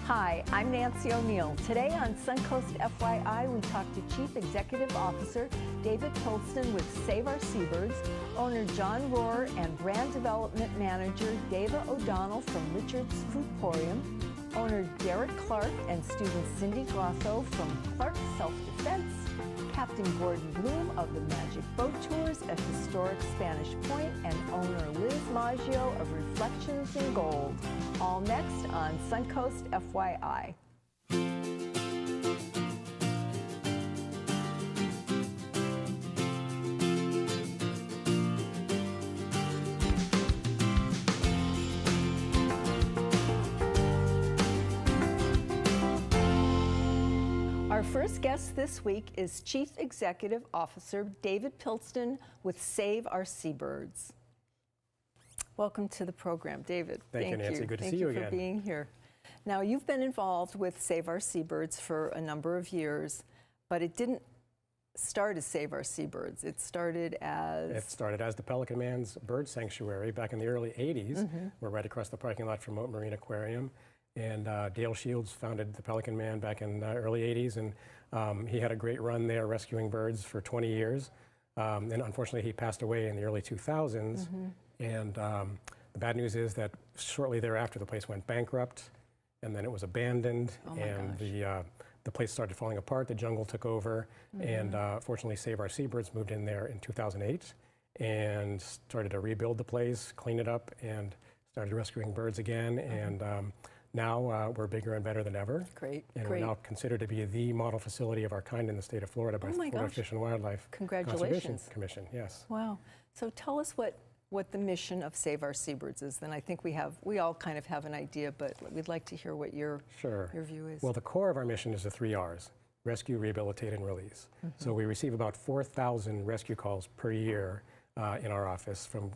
Hi, I'm Nancy O'Neill. Today on Suncoast FYI, we talk to Chief Executive Officer David Pilston with Save Our Seabirds, owner John Rohr, and Brand Development Manager Dava O'Donnell from Richard's Foodporium, owner Derek Clark and student Cindy Grotho from Clark Self-Defense, Captain Gordon Bloom of the Magic Boat Tours at historic Spanish Point, and owner Liz Maggio of Reflections in Gold. All next on Suncoast FYI. Our first guest this week is Chief Executive Officer David Pilston with Save Our Seabirds. Welcome to the program, David. Thank you, Nancy. Good to see you again. Thank you for being here. Now, you've been involved with Save Our Seabirds for a number of years, but it didn't start as Save Our Seabirds. It started as... It started as the Pelican Man's Bird Sanctuary back in the early 80s. We're right across the parking lot from Moat Marine Aquarium. And Dale Shields founded the Pelican Man back in the early 80s, and he had a great run there rescuing birds for 20 years. And unfortunately, he passed away in the early 2000s. And the bad news is that shortly thereafter, the place went bankrupt, and then it was abandoned, and the place started falling apart. The jungle took over, and fortunately, Save Our Seabirds moved in there in 2008 and started to rebuild the place, clean it up, and started rescuing birds again. And now we're bigger and better than ever. Great. And we're now considered to be the model facility of our kind in the state of Florida by the Florida Fish and Wildlife Conservation Commission. Yes. Wow. So tell us what the mission of Save Our Seabirds is. Then I think we all kind of have an idea, but we'd like to hear what your view is. Well, the core of our mission is the 3 R's: rescue, rehabilitate, and release. So we receive about 4,000 rescue calls per year in our office from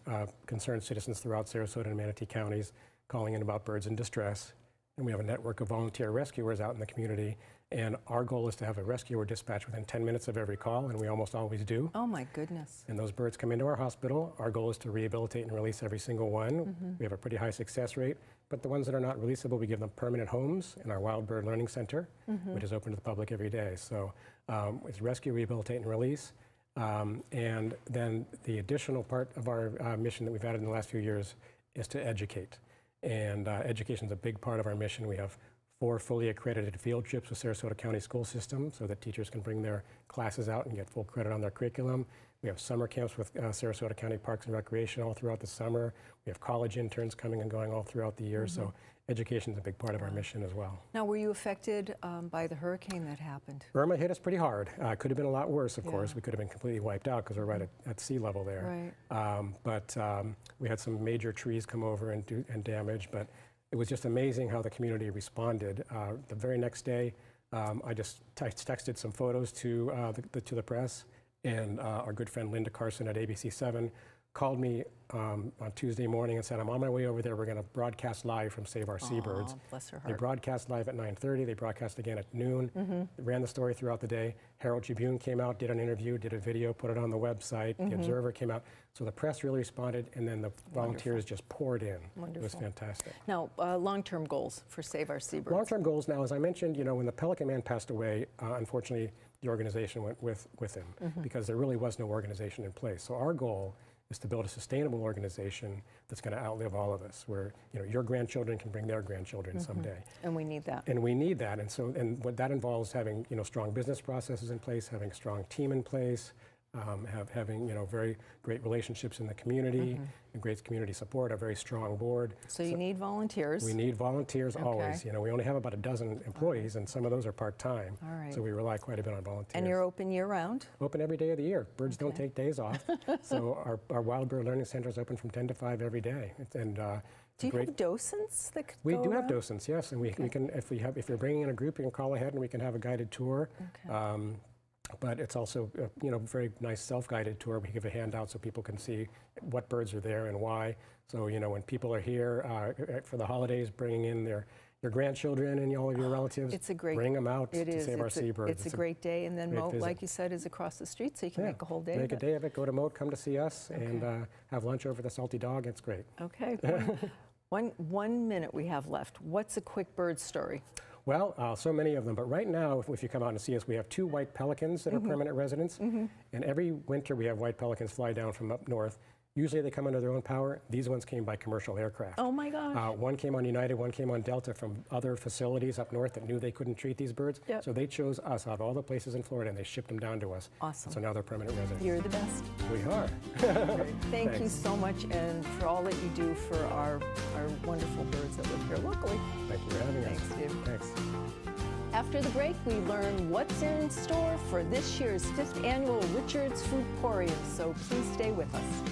concerned citizens throughout Sarasota and Manatee counties calling in about birds in distress. And we have a network of volunteer rescuers out in the community. And our goal is to have a rescuer dispatch within 10 minutes of every call, and we almost always do. Oh my goodness. And those birds come into our hospital. Our goal is to rehabilitate and release every single one. We have a pretty high success rate, but the ones that are not releasable, we give them permanent homes in our Wild Bird Learning Center, which is open to the public every day. So it's rescue, rehabilitate, and release. And then the additional part of our mission that we've added in the last few years is to educate. And education is a big part of our mission. We have 4 fully accredited field trips with Sarasota County school system so that teachers can bring their classes out and get full credit on their curriculum. We have summer camps with Sarasota County Parks and Recreation all throughout the summer. We have college interns coming and going all throughout the year. So education is a big part of our mission as well. Now, were you affected by the hurricane that happened? Irma hit us pretty hard. Could have been a lot worse, of course. We could have been completely wiped out because we're right at sea level there. Right. But we had some major trees come over and damage, but it was just amazing how the community responded. The very next day, I just texted some photos to the press, and our good friend Linda Carson at ABC7 called me on Tuesday morning and said, I'm on my way over there. We're going to broadcast live from Save Our Seabirds. Bless her heart. They broadcast live at 9:30. They broadcast again at noon. They ran the story throughout the day. Herald Tribune came out, did an interview, did a video, put it on the website. The Observer came out. So the press really responded, and then the volunteers just poured in. It was fantastic. Now, long-term goals for Save Our Seabirds. Long-term goals now, as I mentioned, when the Pelican Man passed away, unfortunately, the organization went with him because there really was no organization in place. So our goal is to build a sustainable organization that's going to outlive all of us, where your grandchildren can bring their grandchildren someday. And we need that. And we need that. And what that involves having strong business processes in place, having a strong team in place, having very great relationships in the community, and great community support, a very strong board. So you need volunteers. We need volunteers always. We only have about a dozen employees, and some of those are part-time. All right. So we rely quite a bit on volunteers. And you're open year-round? Open every day of the year. Birds don't take days off. So our Wild Bird Learning Center is open from 10 to 5 every day. And do you have docents that could We go do around? have docents, yes. And we can, if you're bringing in a group, you can call ahead and we can have a guided tour. But it's also a very nice self-guided tour. We give a handout so people can see what birds are there and why. So when people are here for the holidays, bringing in their grandchildren and all of your relatives, bring them out to Save Our Seabirds. It's a great day. And then Moat, like you said, is across the street, so you can make a whole day of it. Make a day of it. Go to Moat, come to see us, and have lunch over the Salty Dog. It's great. Okay. One minute we have left. What's a quick bird story? Well, so many of them, but right now, if you come out and see us, we have 2 white pelicans that are permanent residents, and every winter we have white pelicans fly down from up north. Usually they come under their own power. These ones came by commercial aircraft. Oh my gosh. One came on United, one came on Delta from other facilities up north that knew they couldn't treat these birds. Yep. So they chose us out of all the places in Florida and they shipped them down to us. Awesome. So now they're permanent residents. You're the best. We are. Thank you so much, and for all that you do for our wonderful birds that live here locally. Thank you for having us. Thanks, Steve. Thanks. After the break, we learn what's in store for this year's 5th annual Richard's Foodporium, so please stay with us.